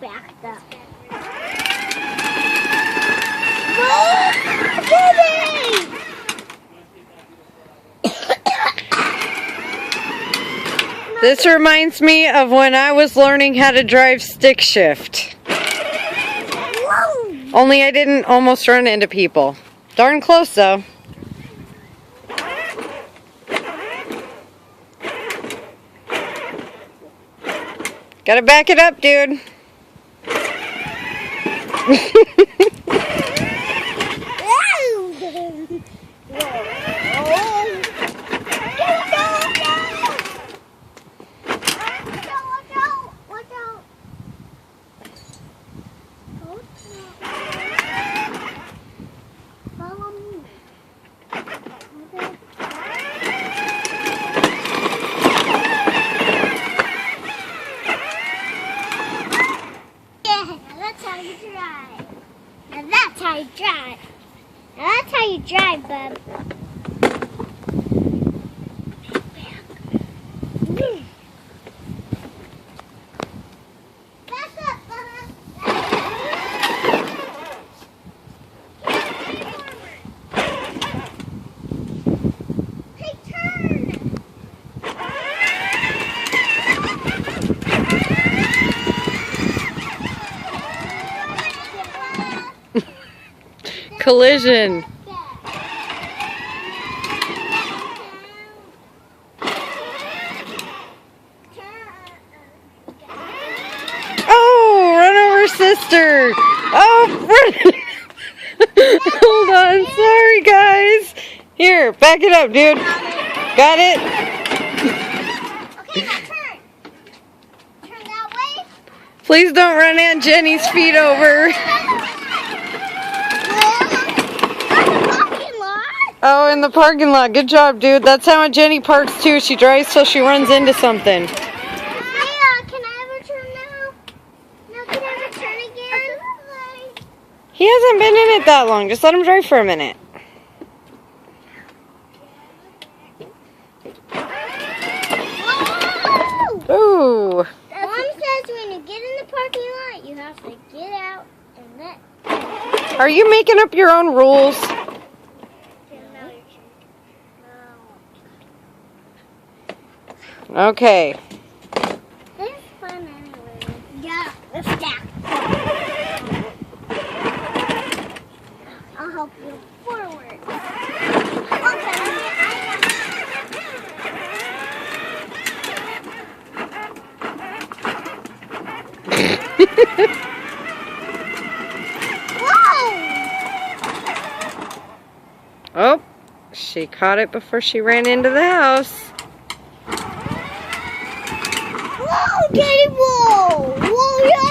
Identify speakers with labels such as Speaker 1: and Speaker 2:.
Speaker 1: Backed up. No! Kitty!
Speaker 2: This reminds me of when I was learning how to drive stick shift.
Speaker 1: Whoa!
Speaker 2: Only I didn't almost run into people. Darn close though. Gotta back it up, dude.
Speaker 1: That's how you drive. Now that's how you drive, bub. Back up, Bubba. Hey, turn.
Speaker 2: Collision. Oh, run over sister. Oh, run. Hold on. Sorry, guys. Here, back it up, dude. Got it?
Speaker 1: Okay, now turn. Turn that way.
Speaker 2: Please don't run Aunt Jenny's feet over. Oh, in the parking lot. Good job, dude. That's how Aunt Jenny parks, too. She drives till she runs into something.
Speaker 1: Can I ever turn now? No, can I ever turn again?
Speaker 2: He hasn't been in it that long. Just let him drive for a minute.
Speaker 1: Whoa!
Speaker 2: Ooh.
Speaker 1: Mom says when you get in the parking lot, you have to get out and let...
Speaker 2: Are you making up your own rules? Okay.
Speaker 1: This is fun anyway. Yeah, let's stack. I'll help you forward. Whoa!
Speaker 2: Oh, she caught it before she ran into the house.
Speaker 1: Whoa, Daddy, whoa! Whoa, yeah!